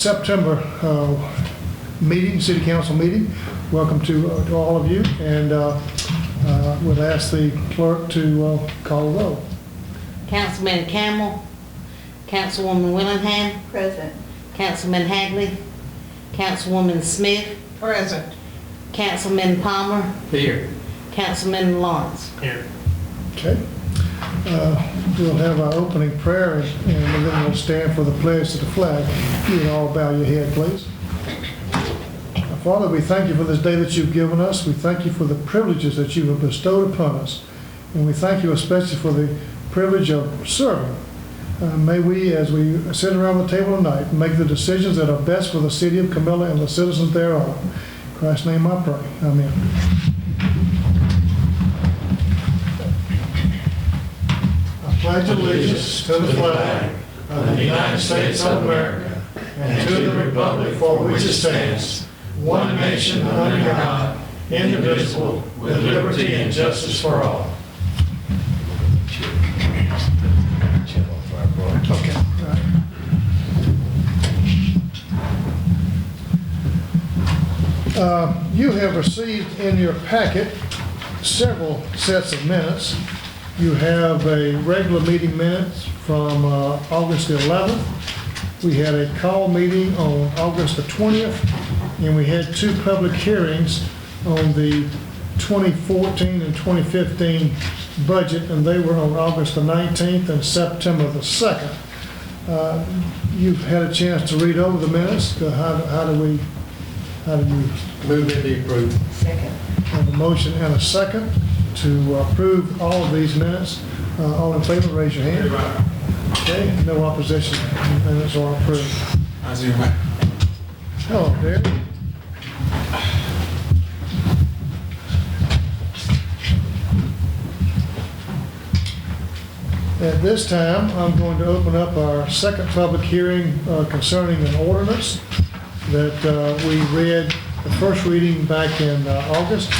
September meeting, City Council meeting. Welcome to all of you, and we'll ask the clerk to call the roll. Councilman Campbell, Councilwoman Willingham, Present. Councilman Hadley, Councilwoman Smith, Present. Councilman Palmer, Here. Councilman Lawrence. Here. Okay. We'll have our opening prayer, and then we'll stand for the pledge to the flag. You can all bow your head, please. Father, we thank you for this day that you've given us. We thank you for the privileges that you have bestowed upon us. And we thank you especially for the privilege of serving. May we, as we sit around the table tonight, make the decisions that are best for the city of Camilla and the citizens thereof. In Christ's name I pray. Amen. I pledge allegiance to the flag of the United States of America and to the republic for which it stands, one nation under God, indivisible, with liberty and justice for all. Okay. You have received in your packet several sets of minutes. You have a regular meeting minutes from August the 11th. We had a call meeting on August the 20th, and we had two public hearings on the 2014 and 2015 budget, and they were on August the 19th and September the 2nd. You've had a chance to read over the minutes. How do you Move in the approved. Second. have a motion and a second to approve all of these minutes? All in favor, raise your hand. Okay, no opposition. Minutes are approved. Hello, Derek. At this time, I'm going to open up our second public hearing concerning an ordinance that we read the first reading back in August.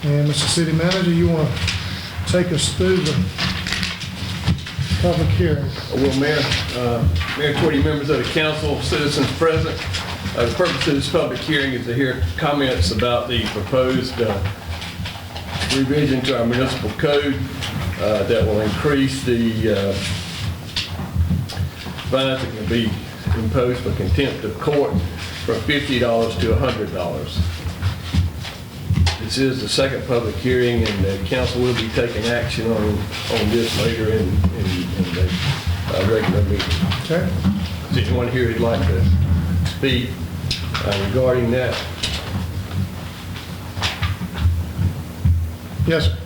And Mr. City Manager, you want to take us through the public hearing? Well, Mayor, 20 members of the council, citizens present. The purpose of this public hearing is to hear comments about the proposed revision to our municipal code that will increase the fines that can be imposed for contempt of court from $50 to $100. This is the second public hearing, and the council will be taking action on this later in the regular meeting. Okay. Is anyone here who'd like to speak regarding that? Yes, sir.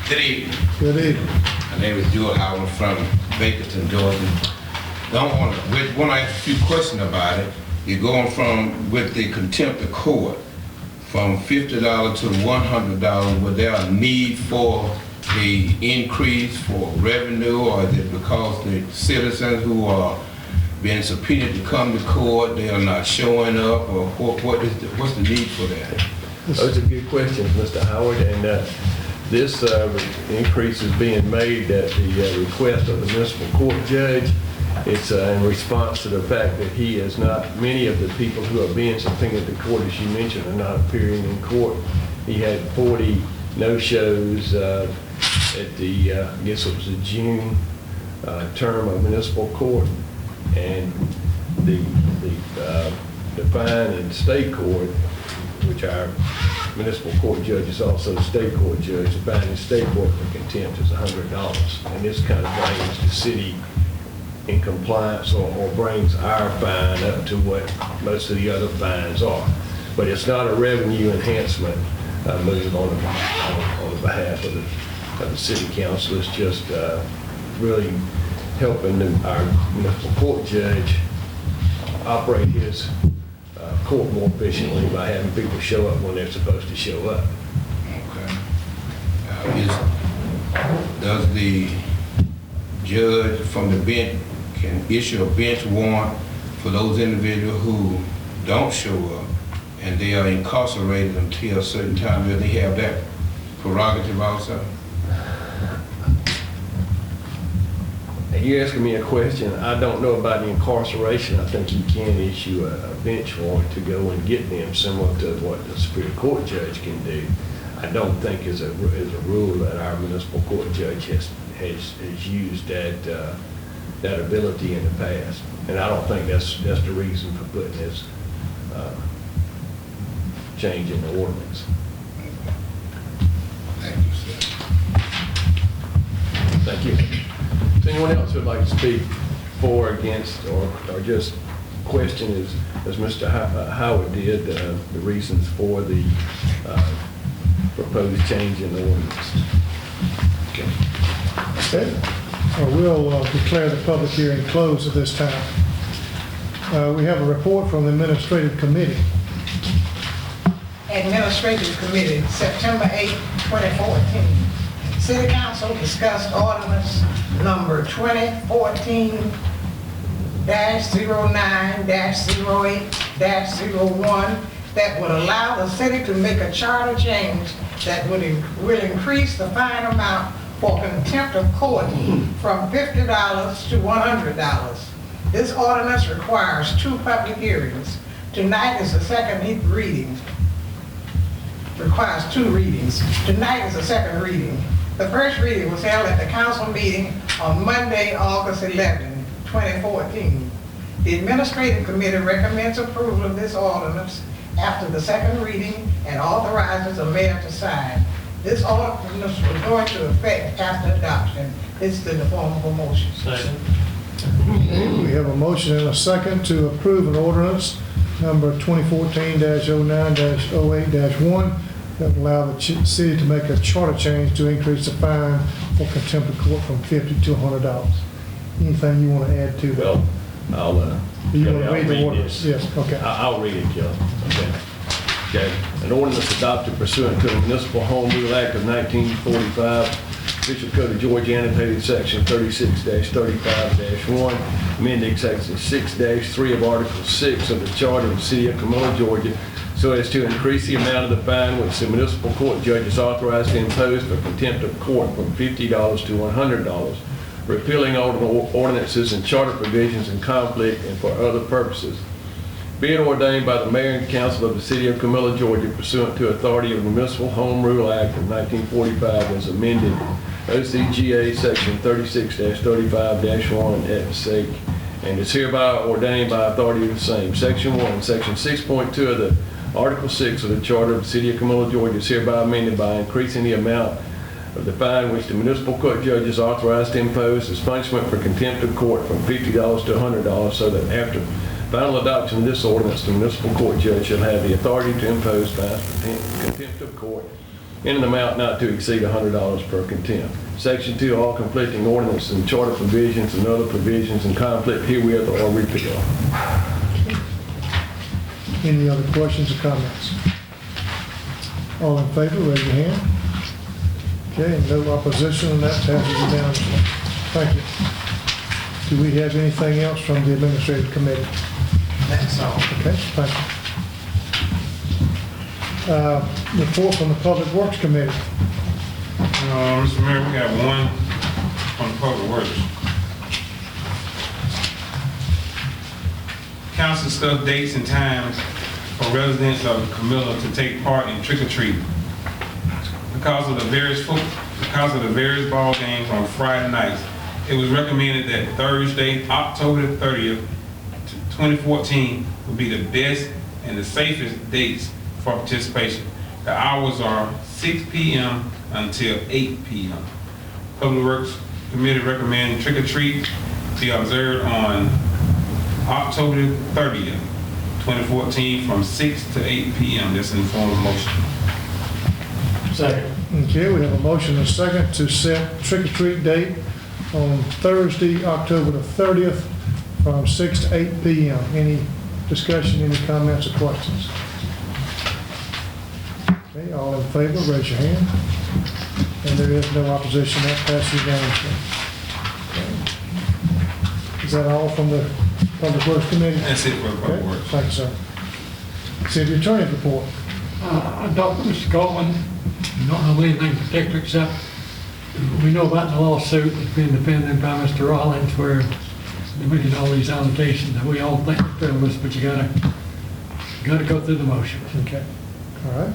Good evening. Good evening. My name is Jewel Howard from Bakerton, Georgia. Want to ask a few questions about it. You're going from, with the contempt of court, from $50 to $100. Was there a need for the increase for revenue, or is it because the citizens who are being subpoenaed to come to court, they are not showing up, or what's the need for that? Those are good questions, Mr. Howard, and this increase is being made at the request of the municipal court judge. It's in response to the fact that he has not, many of the people who are being subpoenaed to court, as you mentioned, are not appearing in court. He had 40 no-shows at the, I guess it was the June term of municipal court, and the fine in state court, which our municipal court judge is also the state court judge, the fine in state court for contempt is $100. And this kind of brings the city in compliance, or brings our fine up to what most of the other fines are. But it's not a revenue enhancement move on the behalf of the city council. It's just really helping our municipal court judge operate his court more efficiently by having people show up when they're supposed to show up. Okay. Does the judge from the bench can issue a bench warrant for those individuals who don't show up and they are incarcerated until a certain time? Do they have that prerogative also? And you're asking me a question, I don't know about the incarceration. I think you can issue a bench warrant to go and get them, similar to what the Superior Court judge can do. I don't think as a rule that our municipal court judge has used that ability in the past. And I don't think that's the reason for putting this change in the ordinance. Thank you, sir. Thank you. Is anyone else who'd like to speak for, against, or just question, as Mr. Howard did, the reasons for the proposed change in the ordinance? Okay. Okay. We'll declare the public hearing closed at this time. We have a report from the Administrative Committee. Administrative Committee, September 8, 2014. City Council discussed ordinance number 2014-09-08-01 that would allow the city to make a charter change that will increase the fine amount for contempt of court from $50 to $100. This ordinance requires 2 public hearings. Tonight is the second reading. Requires 2 readings. Tonight is the second reading. The first reading was held at the council meeting on Monday, August 11, 2014. The Administrative Committee recommends approval of this ordinance after the second reading and authorizes the mayor to sign. This ordinance will go into effect after adoption. This is in the form of a motion. Second. We have a motion and a second to approve an ordinance number 2014-09-08-1 that will allow the city to make a charter change to increase the fine for contempt of court from $50 to $100. Anything you want to add to that? Well, I'll You want to I'll read the ordinance? this. Yes, okay. I'll read it, Joe. Okay. An ordinance adopted pursuant to the Municipal Home Rule Act of 1945, Official Code of Georgia, annotated section 36-35-1, amending section 6-3 of Article 6 of the Charter of the City of Camilla, Georgia, so as to increase the amount of the fine which the municipal court judge is authorized to impose for contempt of court from $50 to $100, repealing ordinances and charter provisions in conflict and for other purposes. Be it ordained by the Mayor and Council of the City of Camilla, Georgia, pursuant to authority of the Municipal Home Rule Act of 1945 as amended, OCGA Section 36-35-1 et seq., and is hereby ordained by authority of the same. Section 1, Section 6.2 of the Article 6 of the Charter of the City of Camilla, Georgia is hereby amended by increasing the amount of the fine which the municipal court judge is authorized to impose as punishment for contempt of court from $50 to $100, so that after final adoption of this ordinance, the municipal court judge shall have the authority to impose fines for contempt of court in an amount not to exceed $100 per contempt. Section 2, all conflicting ordinances and charter provisions and other provisions in conflict herewith are repealed. Any other questions or comments? All in favor, raise your hand. Okay, no opposition, and that passes unanimously. Thank you. Do we have anything else from the Administrative Committee? That's all. Okay, thank you. Report from the Public Works Committee. Mr. Mayor, we got one on the Public Works. Council discussed dates and times for residents of Camilla to take part in trick-or-treat. Because of the various ball games on Friday nights, it was recommended that Thursday, October 30th, 2014 would be the best and the safest dates for participation. The hours are 6 p.m. until 8 p.m. Public Works Committee recommends trick-or-treat be observed on October 30th, 2014 from 6 to 8 p.m. That's in the form of motion. Second. Okay, we have a motion and a second to set trick-or-treat date on Thursday, October the 30th from 6 to 8 p.m. Any discussion, any comments or questions? Okay, all in favor, raise your hand. And there is no opposition, that passes unanimously. Okay. Is that all from the Public Works Committee? That's it for the Public Okay, Works. thank you, sir. City Attorney's report. I talked to Mr. Goldman, don't know anything particular except We know about the lawsuit that's being defended by Mr. Rollins where they're making all these allegations that we all think are frivolous, but you gotta go through the motions. Okay. All right.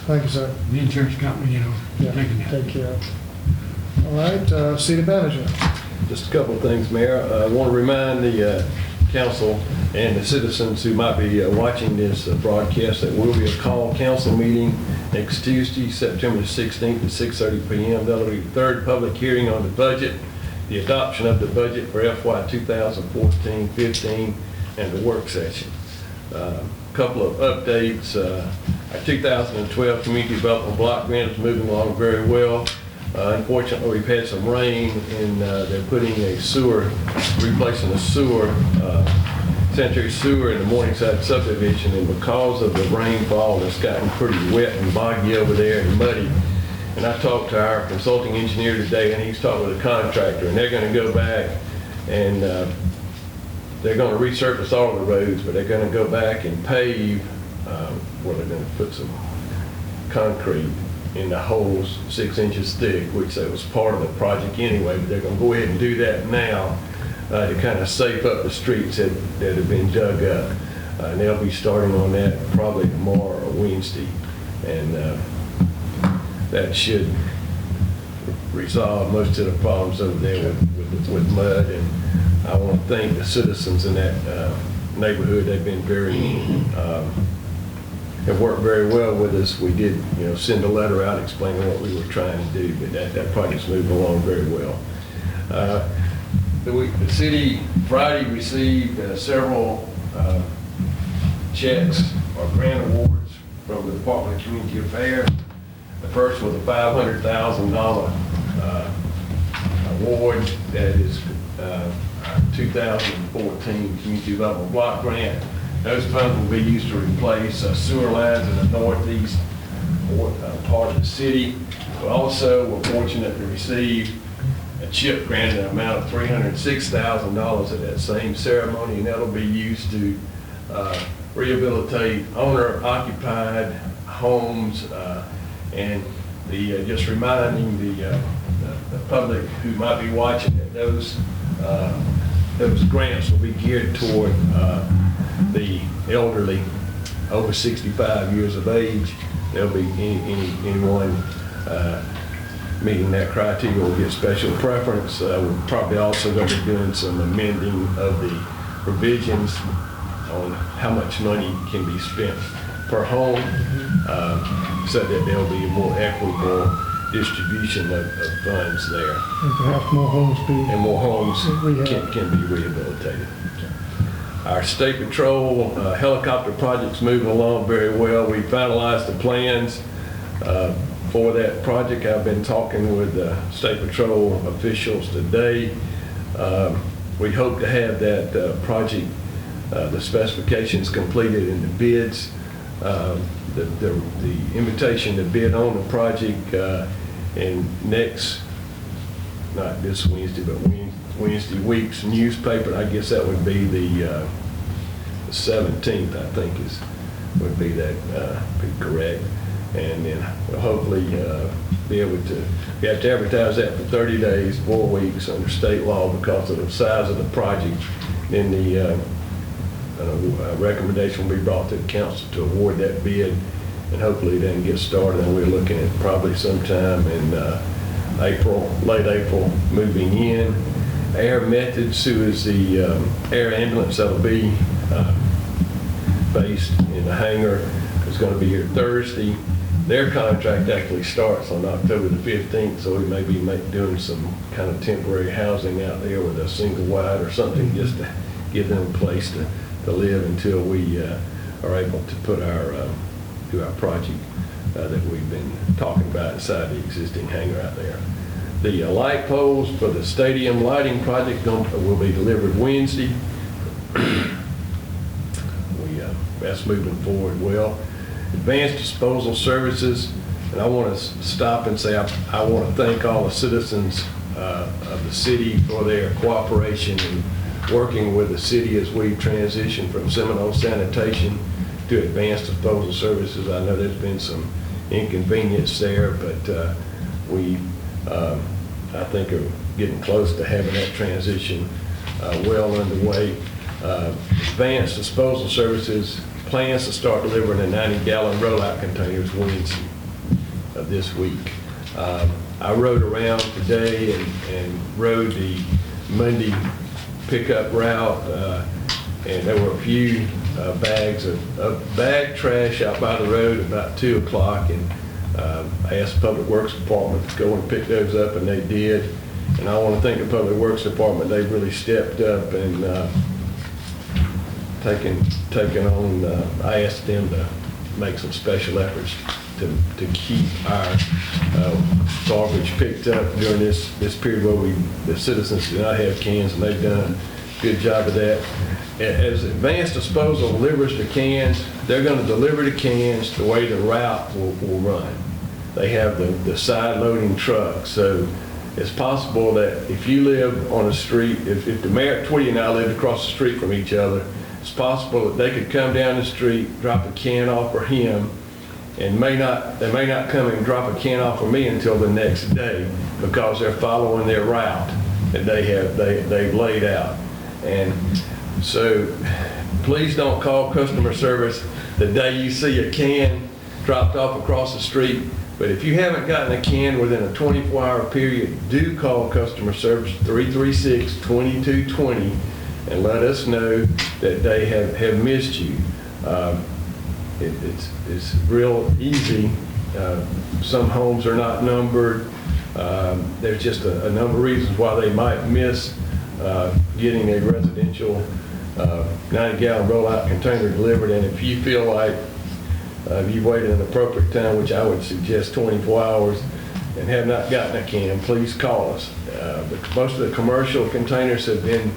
Thank you, sir. The insurance company, Yeah, taking that. take care of it. All right, city manager. Just a couple of things, Mayor. I want to remind the council and the citizens who might be watching this broadcast that will be a call council meeting next Tuesday, September 16th at 6:30 p.m. That'll be the third public hearing on the budget, the adoption of the budget for FY 2014-15, and the work session. Couple of updates. Our 2012 Community Development Block Grant is moving along very well. Unfortunately, we've had some rain, and they're putting a sewer, replacing a sewer, sanitary sewer in the Morningside subdivision, and because of the rainfall, it's gotten pretty wet and boggy over there and muddy. And I talked to our consulting engineer today, and he's talking with a contractor, and they're going to go back and they're going to resurface all of the roads, but they're going to go back and pave, where they're going to put some concrete in the holes 6 inches thick, which that was part of the project anyway, but they're going to go ahead and do that now to kind of safe up the streets that have been dug up. And they'll be starting on that probably tomorrow or Wednesday. And that should resolve most of the problems over there with mud. And I want to thank the citizens in that neighborhood. They've been have worked very well with us. We did, send a letter out explaining what we were trying to do, but that project's moving along very well. The city Friday received several checks or grant awards from the Department of Community Affairs. The first was a $500,000 award that is our 2014 Community Development Block Grant. Those funds will be used to replace sewer lines in the northeast part of the city. We also were fortunate to receive a CHIP grant in an amount of $306,000 at that same ceremony, and that'll be used to rehabilitate owner-occupied homes, and just reminding the public who might be watching that those grants will be geared toward the elderly over 65 years of age. There'll be anyone meeting that criteria will get special preference. We're probably also going to be doing some amending of the provisions on how much money can be spent per home, so that there'll be a more equitable distribution of funds there. And perhaps more homes And more homes rehab. can be rehabilitated. Our State Patrol helicopter project's moving along very well. We finalized the plans for that project. I've been talking with State Patrol officials today. We hope to have that project, the specifications completed in the bids, the invitation to bid on the project in not this Wednesday, but Wednesday week's newspaper. I guess that would be the 17th, I think would be correct. And then we'll hopefully be able to, we have to advertise that for 30 days, 4 weeks under state law because of the size of the project. Then the recommendation will be brought to the council to award that bid, and hopefully then get started. And we're looking at probably sometime in April, late April, moving in. Air Methods, who is the air ambulance that'll be based in the hangar, is going to be here Thursday. Their contract actually starts on October the 15th, so we may be doing some kind of temporary housing out there with a single wide or something, just to give them a place to live until we are able to put do our project that we've been talking about inside the existing hangar out there. The light poles for the stadium lighting project will be delivered Wednesday. That's moving forward well. Advanced disposal services, and I want to stop and say I want to thank all the citizens of the city for their cooperation in working with the city as we transition from Seminole Sanitation to advanced disposal services. I know there's been some inconvenience there, but we I think are getting close to having that transition well underway. Advanced Disposal Services plans to start delivering the 90-gallon rollout containers Wednesday of this week. I rode around today and rode the Monday pickup route, and there were a few bags of bag trash out by the road about 2 o'clock, and I asked the Public Works Department to go and pick those up, and they did. And I want to thank the Public Works Department. They really stepped up and taken on. I asked them to make some special efforts to keep our garbage picked up during this period where the citizens do not have cans, and they've done a good job of that. As Advanced Disposal delivers the cans, they're going to deliver the cans the way the route will run. They have the side loading truck, so it's possible that if you live on a street, if the mayor, Tweety and I lived across the street from each other, it's possible that they could come down the street, drop a can off for him, and they may not come and drop a can off for me until the next day, because they're following their route that they've laid out. And so please don't call customer service the day you see a can dropped off across the street. But if you haven't gotten a can within a 24-hour period, do call customer service 336-2220 and let us know that they have missed you. It's real easy. Some homes are not numbered. There's just a number of reasons why they might miss getting a residential 90-gallon rollout container delivered. And if you feel like you've waited an appropriate time, which I would suggest 24 hours, and have not gotten a can, please call us. But most of the commercial containers have been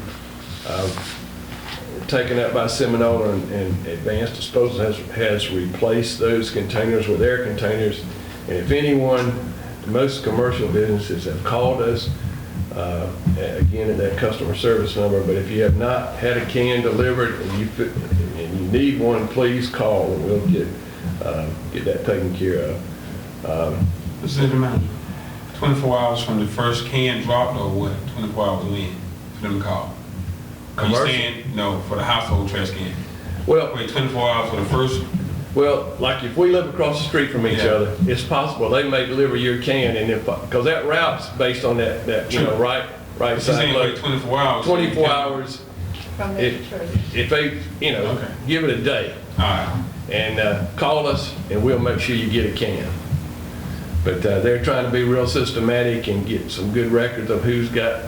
taken up by Seminole, and Advanced Disposal has replaced those containers with their containers. And if anyone, most commercial businesses have called us, again at that customer service number, but if you have not had a can delivered and you need one, please call and we'll get that taken care of. Mr. Manager, 24 hours from the first can dropped, or what? 24 hours in for them to call? Are you saying, no, for the household trash can? Well, wait 24 hours for the first? Well, like if we live across the street from each other, it's possible they may deliver your can, and because that route's based on that right side load. 24 hours. 24 hours. If they, give it a day. All right. And call us, and we'll make sure you get a can. But they're trying to be real systematic and get some good records of who's got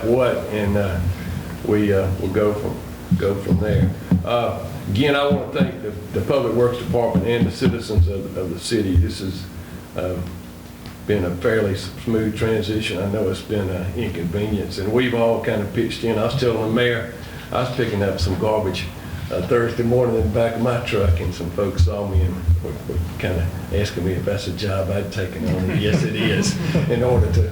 what, and we'll go from there. Again, I want to thank the Public Works Department and the citizens of the city. This has been a fairly smooth transition. I know it's been an inconvenience, and we've all kind of pitched in. I was telling the mayor, I was picking up some garbage Thursday morning in the back of my truck, and some folks saw me and were kind of asking me if that's a job I'd taken on. And yes, it is, in order to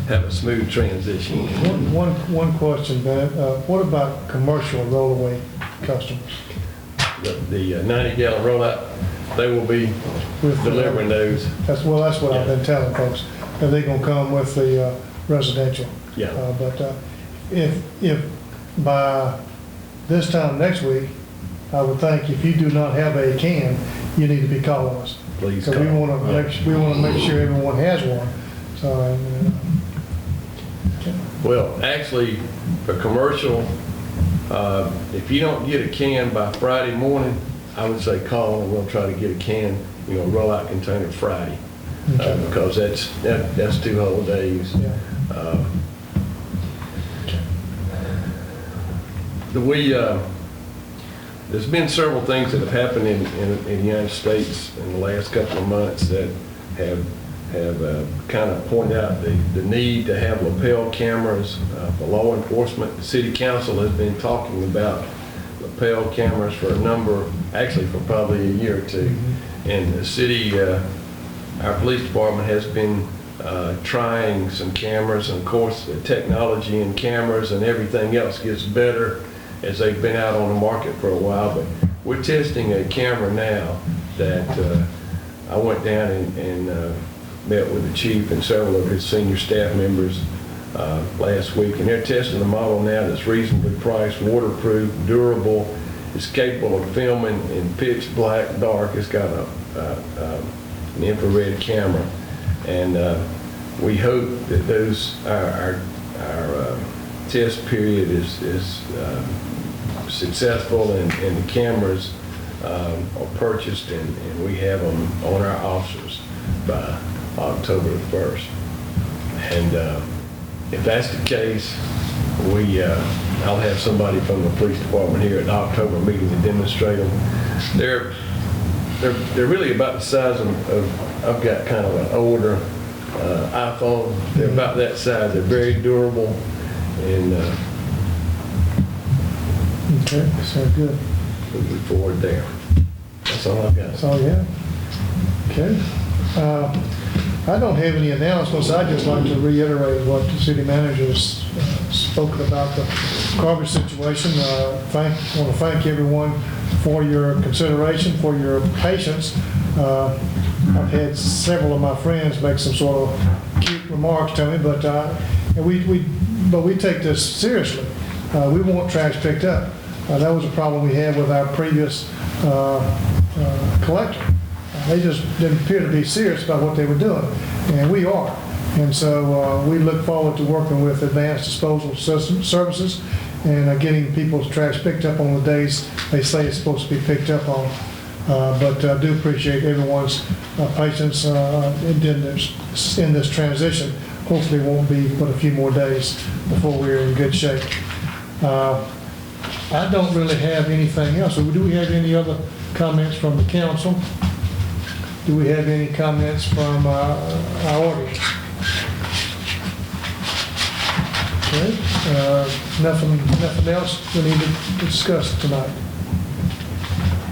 have a smooth transition. One question, Bennett. What about commercial rollaway customers? The 90-gallon rollout, they will be delivering those. That's what I've been telling folks, that they're going to come with the residential. Yeah. But if by this time next week, I would think if you do not have a can, you need to be calling us. Please call. We want to make sure everyone has one. So. Well, actually, for commercial, if you don't get a can by Friday morning, I would say call and we'll try to get a can, rollout container Friday, because that's 2 whole days. Yeah. There's been several things that have happened in the United States in the last couple of months that have kind of pointed out the need to have lapel cameras for law enforcement. The City Council has been talking about lapel cameras for actually for probably a year or two. And the city, our police department has been trying some cameras, and of course the technology in cameras and everything else gets better as they've been out on the market for a while. But we're testing a camera now that I went down and met with the chief and several of his senior staff members last week, and they're testing the model now that's reasonably priced, waterproof, durable, is capable of filming in pitch black, dark. It's got an infrared camera, and we hope that our test period is successful, and the cameras are purchased, and we have them on our officers by October the 1st. And if that's the case, I'll have somebody from the police department here at the October meeting to demonstrate them. They're really about the size of I've got kind of an older iPhone. They're about that size. They're very durable, and Okay, so good. we move forward there. That's all I've got. That's all you have? Okay. I don't have any announcements. I'd just like to reiterate what the city manager has spoken about the garbage situation. Want to thank everyone for your consideration, for your patience. I've had several of my friends make some sort of cute remarks to me, but we take this seriously. We want trash picked up. That was a problem we had with our previous collector. They just didn't appear to be serious about what they were doing, and we are. And so we look forward to working with Advanced Disposal Services and getting people's trash picked up on the days they say it's supposed to be picked up on. But I do appreciate everyone's patience in this transition. Hopefully it won't be but a few more days before we're in good shape. I don't really have anything else. So do we have any other comments from the council? Do we have any comments from our audience? Okay. Nothing else we need to discuss tonight.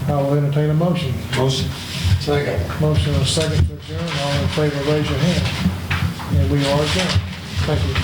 I will entertain a motion. Motion. Second. Motion and a second to adjourn. All in favor, raise your hand. And we are adjourned. Thank you.